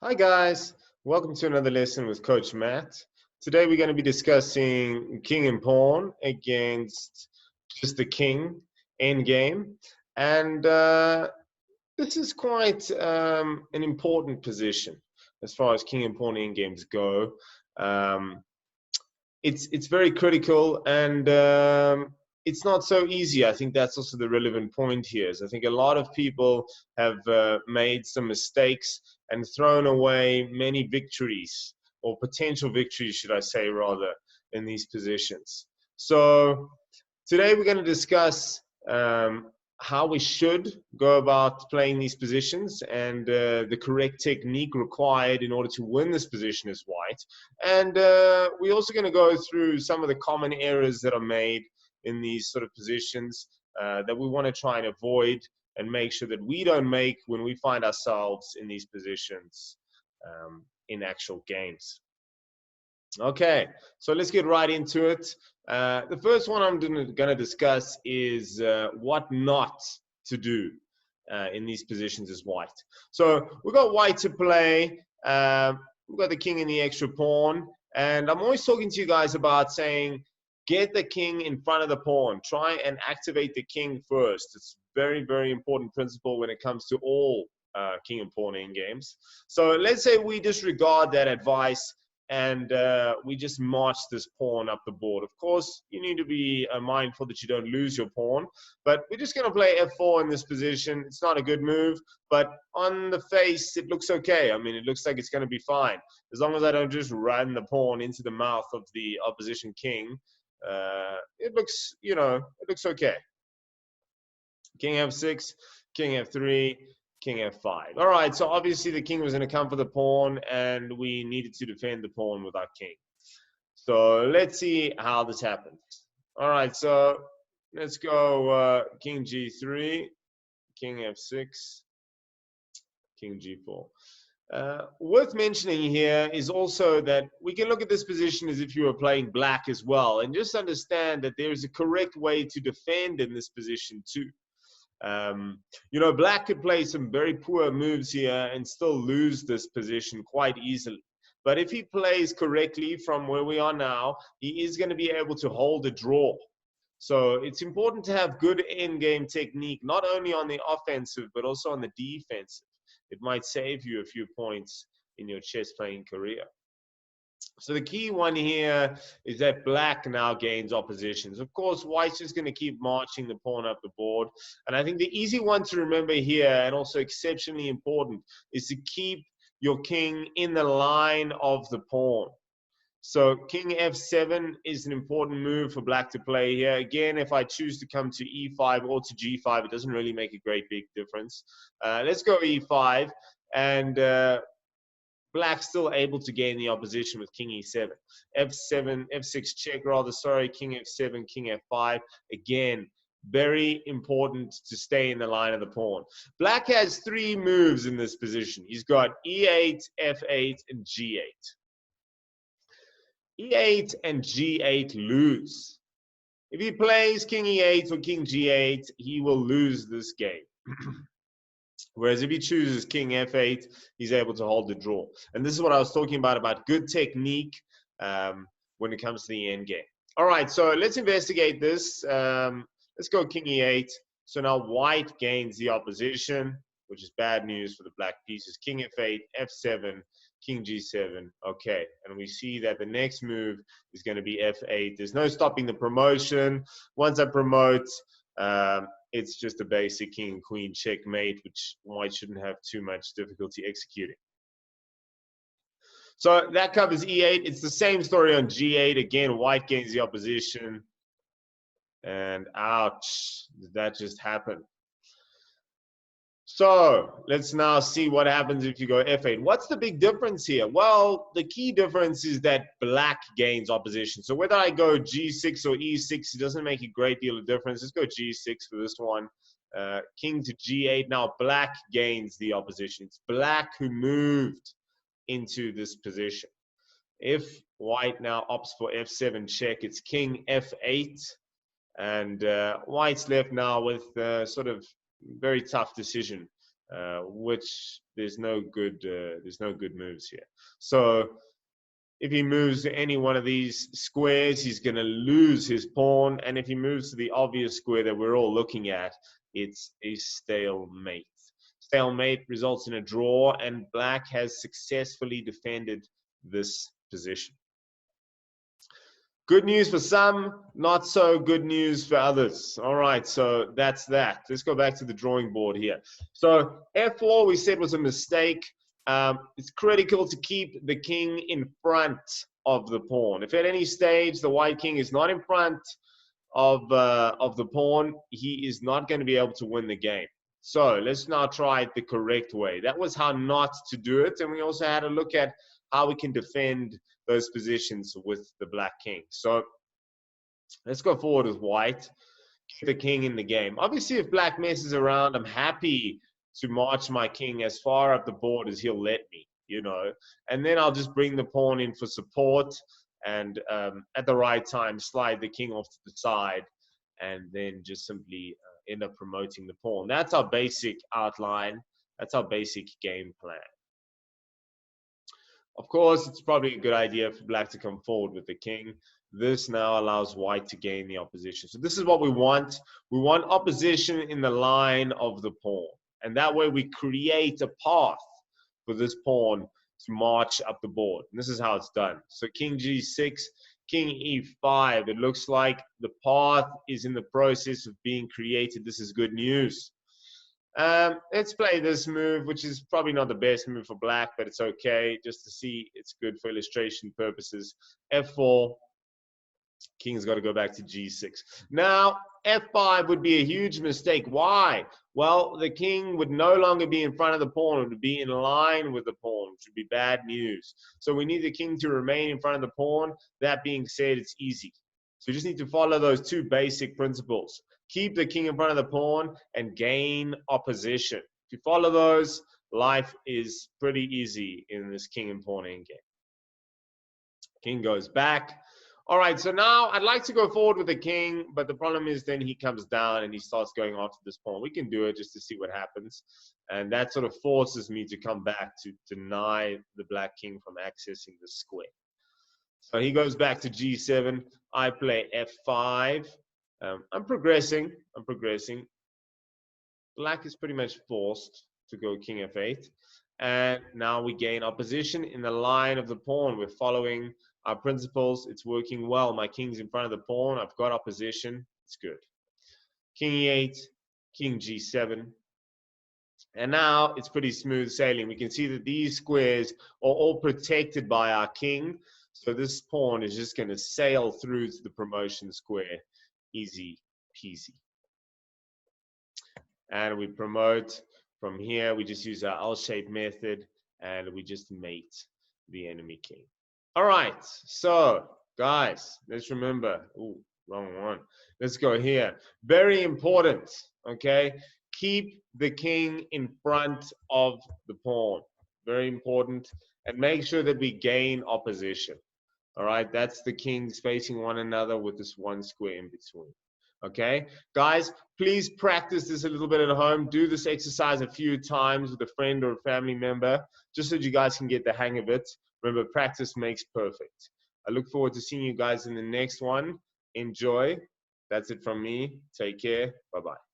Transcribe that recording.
Hi guys, welcome to another lesson with Coach Matt. Today we're going to be discussing king and pawn against just the king endgame, and this is quite an important position as far as king and pawn endgames go. Um, it's very critical and it's not so easy. I think that's also the relevant point here. Is I think a lot of people have made some mistakes and thrown away many victories or potential victories, should I say, rather, in these positions. So today we're going to discuss how we should go about playing these positions and the correct technique required in order to win this position as white. And we're also going to go through some of the common errors that are made in these sort of positions that we want to try and avoid and make sure that we don't make when we find ourselves in these positions in actual games. Okay, so let's get right into it. The first one I'm going to discuss is what not to do in these positions as white. So we've got white to play. We've got the king and the extra pawn. And I'm always talking to you guys about saying, get the king in front of the pawn. Try and activate the king first. It's very, very important principle when it comes to all king and pawn in games. So let's say we disregard that advice and we just march this pawn up the board. Of course, you need to be mindful that you don't lose your pawn, but we're just going to play f4 in this position. It's not a good move, but on the face, it looks okay. I mean, it looks like it's going to be fine. As long as I don't just run the pawn into the mouth of the opposition king, it looks, it looks okay. King f6, king f3, king f5. All right, so obviously the king was going to come for the pawn, and we needed to defend the pawn with our king. So let's see how this happens. All right, so let's go king g3, king f6, king g4. Worth mentioning here is also that we can look at this position as if you were playing black as well, and just understand that there is a correct way to defend in this position too. Black could play some very poor moves here and still lose this position quite easily. But if he plays correctly from where we are now, he is going to be able to hold a draw. So it's important to have good endgame technique, not only on the offensive, but also on the defensive. It might save you a few points in your chess playing career. So the key one here is that black now gains oppositions. Of course, white's just going to keep marching the pawn up the board. And I think the easy one to remember here, and also exceptionally important, is to keep your king in the line of the pawn. So king f7 is an important move for black to play here. Again, if I choose to come to e5 or to g5, it doesn't really make a great big difference. Let's go e5. And black's still able to gain the opposition with king e7. f7, f6 check rather, sorry, king f7, king f5. Again, very important to stay in the line of the pawn. Black has three moves in this position. He's got e8, f8, and g8. e8 and g8 lose. If he plays king e8 or king g8, he will lose this game. Whereas if he chooses king f8, he's able to hold the draw. And this is what I was talking about good technique when it comes to the end game. All right, so let's investigate this. Let's go king e8. So now white gains the opposition, which is bad news for the black pieces. King f8, f7, king g7. Okay, and we see that the next move is going to be f8. There's no stopping the promotion. Once I promote, it's just a basic king and queen checkmate, which white shouldn't have too much difficulty executing. So that covers e8. It's the same story on g8. Again, white gains the opposition. And ouch, did that just happen? So let's now see what happens if you go f8. What's the big difference here? Well, the key difference is that black gains opposition. So whether I go g6 or e6, it doesn't make a great deal of difference. Let's go g6 for this one. King to g8. Now black gains the opposition. It's black who moved into this position. If white now opts for f7 check, it's king f8. And white's left now with sort of very tough decision. which there's no good moves here. So if he moves to any one of these squares, he's going to lose his pawn. And if he moves to the obvious square that we're all looking at, it's a stalemate. Stalemate results in a draw, and black has successfully defended this position. Good news for some, not so good news for others. All right, so that's that. Let's go back to the drawing board here. So F4 we said was a mistake. It's critical to keep the king in front of the pawn. If at any stage the white king is not in front of the pawn, he is not going to be able to win the game. So let's now try it the correct way. That was how not to do it, and we also had a look at how we can defend those positions with the black king. So let's go forward with white, keep the king in the game. Obviously, if black messes around, I'm happy to march my king as far up the board as he'll let me, you know, and then I'll just bring the pawn in for support, and at the right time slide the king off to the side, and then just simply end up promoting the pawn. That's our basic outline. That's our basic game plan. Of course, it's probably a good idea for black to come forward with the king. This now allows white to gain the opposition. So this is what we want. We want opposition in the line of the pawn. And that way we create a path for this pawn to march up the board. And this is how it's done. So king g6, king e5. It looks like the path is in the process of being created. This is good news. Let's play this move, which is probably not the best move for black, but it's okay just to see. It's good for illustration purposes. F4, king's got to go back to g6. Now, f5 would be a huge mistake. Why? Well, the king would no longer be in front of the pawn. It would be in line with the pawn, which would be bad news. So we need the king to remain in front of the pawn. That being said, it's easy. So you just need to follow those two basic principles. Keep the king in front of the pawn and gain opposition. If you follow those, life is pretty easy in this king and pawn endgame. King goes back. All right, so now I'd like to go forward with the king, but the problem is then he comes down and he starts going after this pawn. We can do it just to see what happens. And that sort of forces me to come back to deny the black king from accessing the square. So he goes back to g7. I play f5. I'm progressing. Black is pretty much forced to go king f8. And now we gain opposition in the line of the pawn. We're following our principles. It's working well. My king's in front of the pawn. I've got opposition. It's good. King e8, king g7. And now it's pretty smooth sailing. We can see that these squares are all protected by our king. So this pawn is just going to sail through to the promotion square. Easy peasy. And we promote from here. We just use our L-shaped method and we just mate the enemy king. All right, so guys, let's remember. Ooh, wrong one. Let's go here. Very important, okay? Keep the king in front of the pawn. Very important. And make sure that we gain opposition. All right, that's the kings facing one another with this one square in between. Okay, guys, please practice this a little bit at home. Do this exercise a few times with a friend or a family member, just so that you guys can get the hang of it. Remember, practice makes perfect. I look forward to seeing you guys in the next one. Enjoy. That's it from me. Take care. Bye-bye.